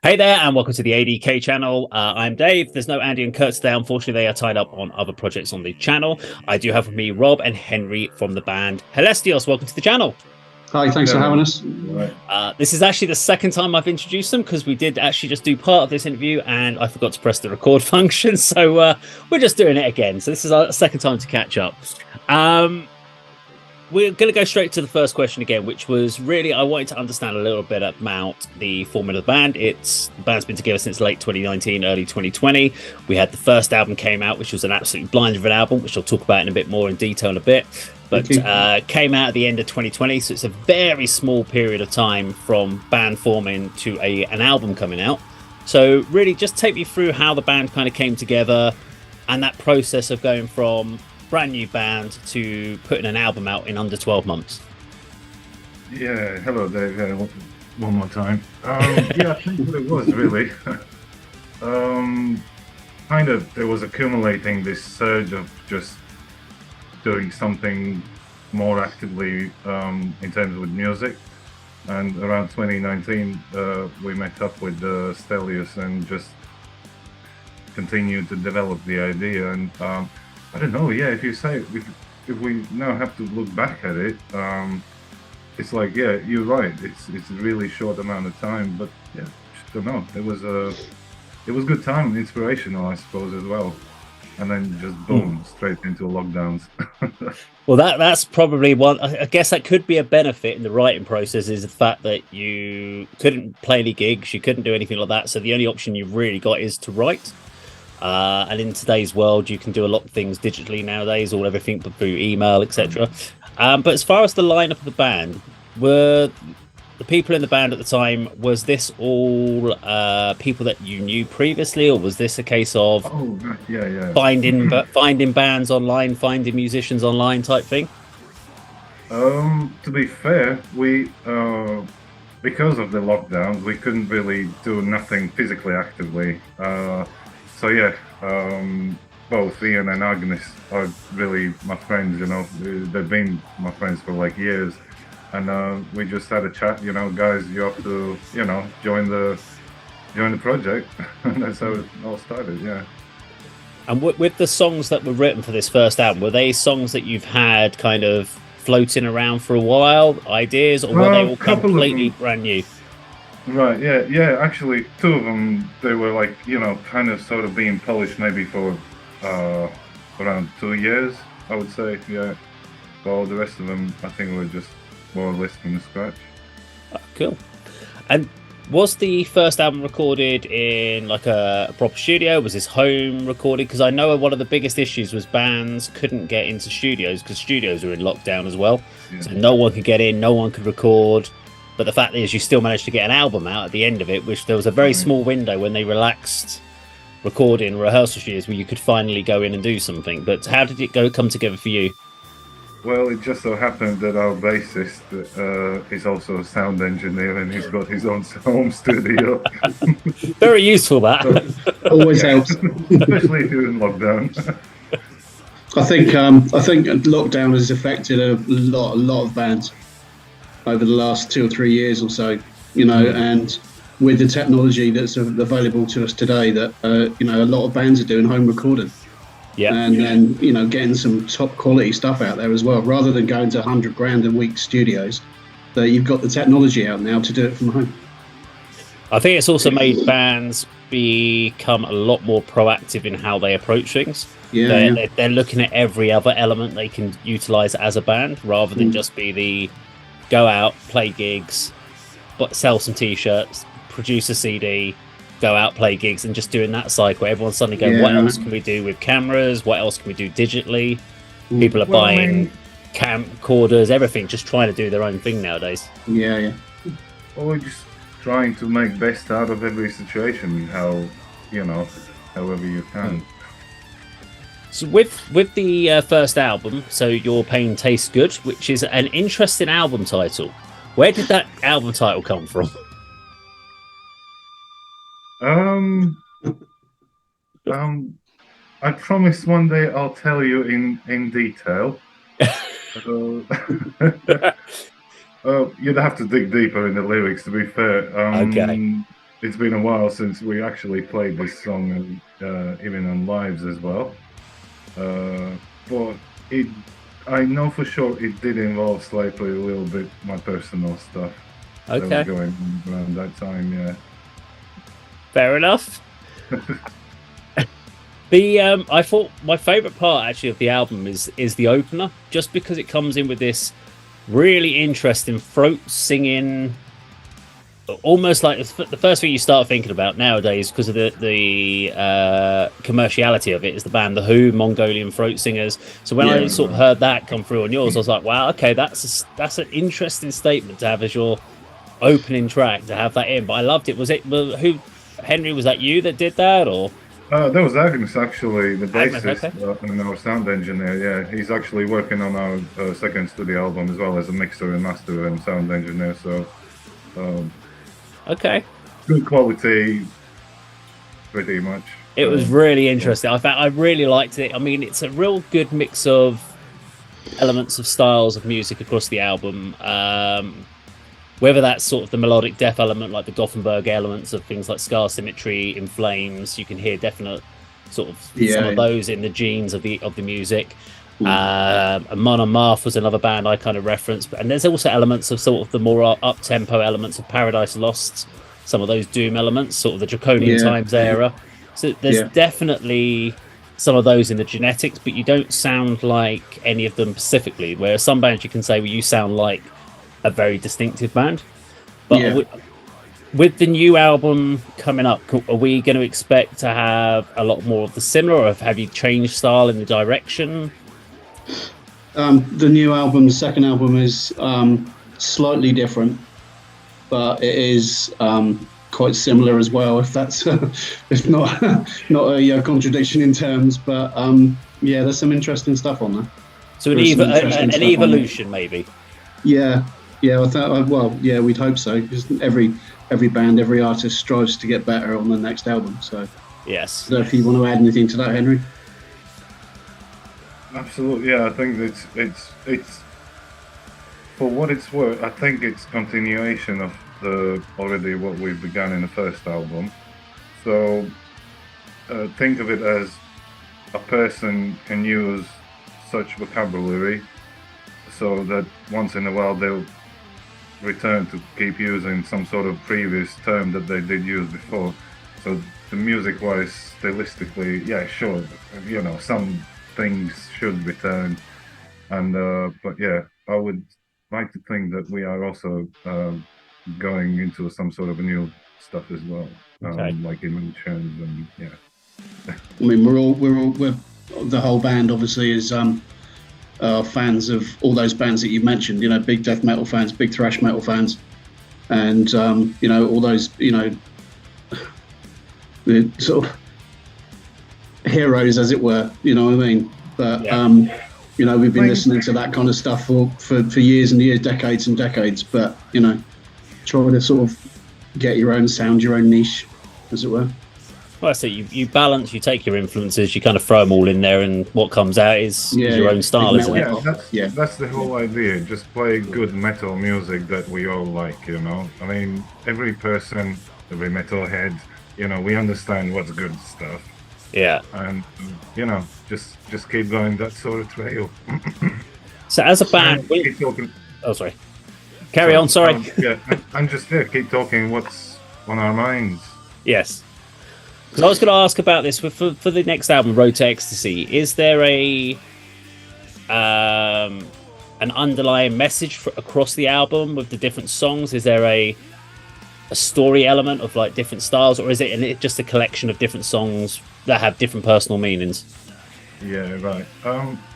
Hey there, and welcome to the ADK channel. I'm Dave. There's no Andy and Kirk today. Unfortunately, they are tied up on other projects on the channel. I do have with me Rob and Henry from the band Helestios. Welcome to the channel. Hi, thanks for having us. This is actually the second time I've introduced them because we did actually just do part of this interview and I forgot to press the record function. So we're just doing it again. So this is our second time to catch up. We're going to go straight to the first question again, which was really, I wanted to understand a little bit about the formula of the band. The band's been together since late 2019, early 2020. We had the first album came out, which was an absolutely blinder of an album, which I'll talk about in a bit more in detail in a bit. But came out at the end of 2020, so it's a very small period of time from band forming to an album coming out. So really, just take me through how the band kind of came together and that process of going from brand new band to putting an album out in under 12 months. Yeah, hello Dave, one more time. Yeah, I think what it was really kind of there was accumulating this surge of just doing something more actively in terms with music, and around 2019 we met up with Helestios and just continued to develop the idea. And I don't know, yeah, if you say, if we now have to look back at it, it's like, yeah, you're right, it's a really short amount of time, but yeah, just don't know, it was good time and inspirational, I suppose, as well. And then just boom, straight into lockdowns. Well, that's probably one. I guess that could be a benefit in the writing process, is the fact that you couldn't play any gigs, you couldn't do anything like that, so the only option you've really got is to write. And in today's world, you can do a lot of things digitally nowadays, or everything but through email, etc. But as far as the lineup of the band, were the people in the band at the time, was this all people that you knew previously, or was this a case of finding bands online, finding musicians online type thing? To be fair, we because of the lockdowns, we couldn't really do nothing physically actively. So yeah, both Ian and Agnes are really my friends, you know, they've been my friends for like years. And we just had a chat, you know, guys, you have to, you know, join the project. And that's how it all started, yeah. And with the songs that were written for this first album, were they songs that you've had kind of floating around for a while, ideas, or were they all completely brand new? Right, yeah, actually, two of them, they were like, you know, kind of sort of being polished maybe for around 2 years, I would say, yeah. But all the rest of them, I think, were just more or less from the scratch. Oh, cool. And was the first album recorded in like a proper studio? Was this home recorded? Because I know one of the biggest issues was bands couldn't get into studios because studios were in lockdown as well. Yeah. So no one could get in, no one could record. But the fact is, you still managed to get an album out at the end of it, which there was a very small window when they relaxed recording rehearsal studios where you could finally go in and do something. But how did it come together for you? Well, it just so happened that our bassist is also a sound engineer and he's got his own home studio. Very useful, that. So, always helps. Especially during lockdown. I think lockdown has affected a lot of bands over the last 2 or 3 years or so, you know, and with the technology that's available to us today, that you know, a lot of bands are doing home recording. Yeah, and you know, getting some top quality stuff out there as well, rather than going to $100,000 a week studios. That you've got the technology out now to do it from home. I think it's also made bands become a lot more proactive in how they approach things. Yeah, they're looking at every other element they can utilize as a band, rather than just be the go out, play gigs, but sell some t-shirts, produce a CD, go out, play gigs, and just doing that cycle. Everyone's suddenly going, what else can we do with cameras? What else can we do digitally? People are buying camcorders, everything, just trying to do their own thing nowadays. Yeah. Or just trying to make best out of every situation, however you can. So with the first album, so Your Pain Tastes Good, which is an interesting album title. Where did that album title come from? I promise one day I'll tell you in detail. You'd have to dig deeper in the lyrics, to be fair. Okay. it's been a while since we actually played this song, and even on lives as well. But I know for sure it did involve slightly a little bit my personal stuff that Okay, was going on around that time. Yeah. fair enough. I thought my favourite part actually of the album is the opener, just because it comes in with this really interesting throat singing, almost like the first thing you start thinking about nowadays because of the commerciality of it is the band The Who, Mongolian throat singers. So when I sort of heard that come through on yours, I was like, wow, okay, that's an interesting statement to have as your opening track, to have that in. But I loved it. Was it who, Henry? Was that you that did that, or? That was Agnes, actually, the bassist, okay. and our sound engineer. Yeah, he's actually working on our second studio album as well as a mixer and master and sound engineer. So, Okay. good quality, pretty much. It was really interesting. I really liked it. I mean, it's a real good mix of elements of styles of music across the album. Whether that's sort of the melodic death element, like the Gothenburg elements of things like Scar Symmetry, In Flames, you can hear definite sort of some of those in the genes of the music. And Mon and Marth was another band I kind of referenced, and there's also elements of sort of the more up tempo elements of Paradise Lost, some of those doom elements, sort of the Draconian Times era. So there's definitely some of those in the genetics, but you don't sound like any of them specifically. Whereas some bands you can say, well, you sound like a very distinctive band. But with the new album coming up, are we going to expect to have a lot more of the similar, or have you changed style in the direction? The new album, the second album, is slightly different, but it is quite similar as well. If that's if not a contradiction in terms, but there's some interesting stuff on there. So an evolution, maybe. Yeah. We'd hope so, because every band, every artist strives to get better on the next album. So yes. So if you want to add anything to that, Henry. Absolutely, yeah. I think it's for what it's worth. I think it's continuation of already what we've begun in the first album. So think of it as a person can use such vocabulary so that once in a while they'll return to keep using some sort of previous term that they did use before. So the music-wise, stylistically, yeah, sure, some things should return, and but yeah, I would like to think that we are also going into some sort of new stuff as well, like emotions, and I mean, we're the whole band obviously is fans of all those bands that you mentioned, big death metal fans, big thrash metal fans, and all those the sort of heroes, as it were, you know what I mean? But we've been listening to that kind of stuff for years and years, decades and decades, but try to sort of get your own sound, your own niche, as it were. Well, so you balance, you take your influences, you kind of throw them all in there, and what comes out is your own style, isn't it? That's the whole idea. Just play good metal music that we all like, I mean, every person, every metalhead, we understand what's good stuff. Yeah. And, just keep going that sort of trail. So as a band... Keep talking. Oh, sorry. Carry on, sorry. I'm just there, keep talking what's on our minds. Yes. Because I was going to ask about this for the next album, Road to Ecstasy. Is there an underlying message across the album with the different songs? Is there a story element of like different styles, or is it just a collection of different songs that have different personal meanings? Yeah, right.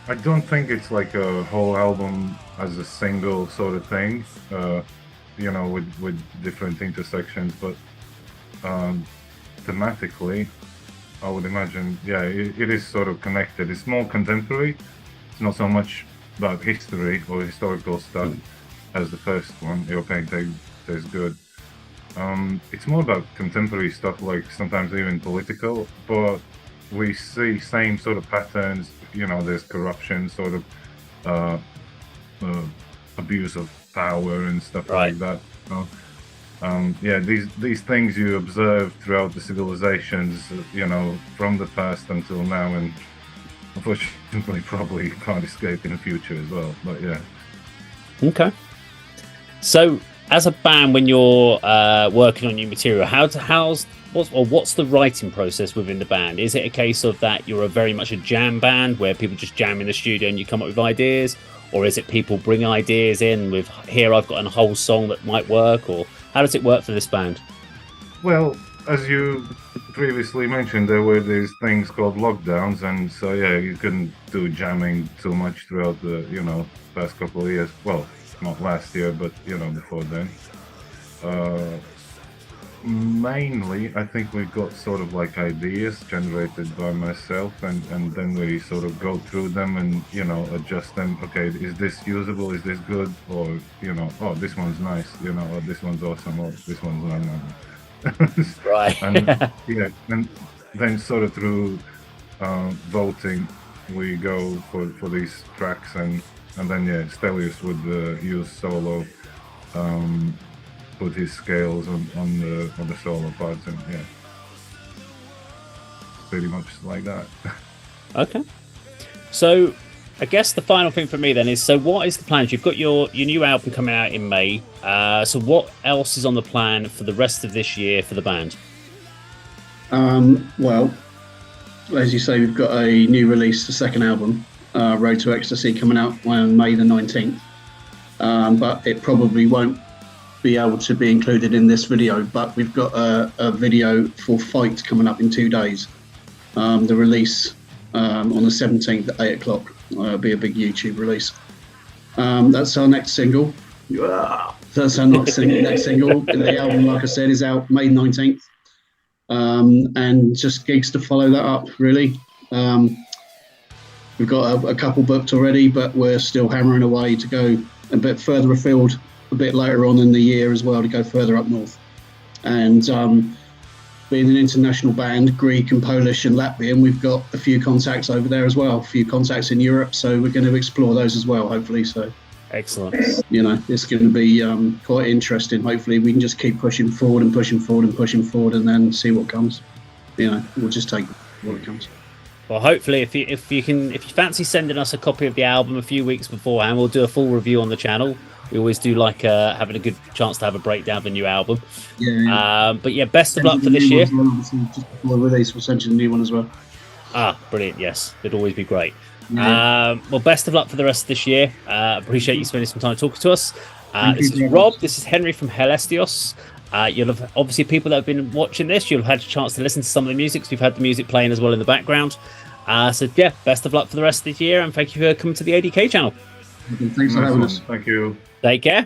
I don't think it's like a whole album as a single sort of thing, with different intersections, but thematically, I would imagine, it is sort of connected. It's more contemporary. It's not so much about history or historical stuff as the first one, Your Pain Tastes Good. It's more about contemporary stuff, like sometimes even political, but we see same sort of patterns. There's corruption, sort of abuse of power and stuff like that. yeah, these things you observe throughout the civilizations, from the past until now, and unfortunately probably can't escape in the future as well. But yeah. Okay. So, as a band, when you're working on new material, what's the writing process within the band? Is it a case of that you're very much a jam band where people just jam in the studio and you come up with ideas, or is it people bring ideas in with here I've got a whole song that might work, or how does it work for this band? Well, as you previously mentioned, there were these things called lockdowns, and so yeah, you couldn't do jamming too much throughout the past couple of years. Well, not last year, but before then. Mainly, I think we got sort of like ideas generated by myself, and then we sort of go through them and adjust them. Okay, is this usable? Is this good? Or oh, this one's nice. Or this one's awesome. Or this one's not. Right. And yeah, and then sort of through voting, we go for these tracks, and then yeah, Stelios would use solo. Put his scales on the solo parts, and yeah, pretty much like that. Okay. So, I guess the final thing for me then is, so what is the plans? You've got your new album coming out in May. So what else is on the plan for the rest of this year for the band? Well, as you say, we've got a new release, the second album, Road to Ecstasy, coming out on May the 19th. But it probably won't be able to be included in this video, but we've got a video for Fight coming up in 2 days. The release on the 17th at 8 o'clock. It'll be a big YouTube release. That's our next single. That's our next single. The album, like I said, is out May 19th. And just gigs to follow that up, really. We've got a couple booked already, but we're still hammering away to go a bit further afield a bit later on in the year as well, to go further up north. And being an international band, Greek and Polish and Latvian, we've got a few contacts over there as well, a few contacts in Europe, so we're going to explore those as well, hopefully. So excellent. It's going to be quite interesting. Hopefully we can just keep pushing forward and pushing forward and pushing forward, and then see what comes. We'll just take what comes. Well, hopefully, if you fancy sending us a copy of the album a few weeks beforehand, we'll do a full review on the channel. We always do like having a good chance to have a breakdown of the new album. Yeah. But yeah, best of luck for this year. Well, just before the release, we'll send you the new one as well. Ah, brilliant! Yes, it'd always be great. Yeah. Well, best of luck for the rest of this year. Appreciate you spending some time talking to us. This is Rob. This is Henry from Helestios. You'll have, obviously, people that have been watching this, you'll have had a chance to listen to some of the music, because we've had the music playing as well in the background. So yeah, best of luck for the rest of the year, and thank you for coming to the ADK channel. Thanks for having us. Thank you. Take care.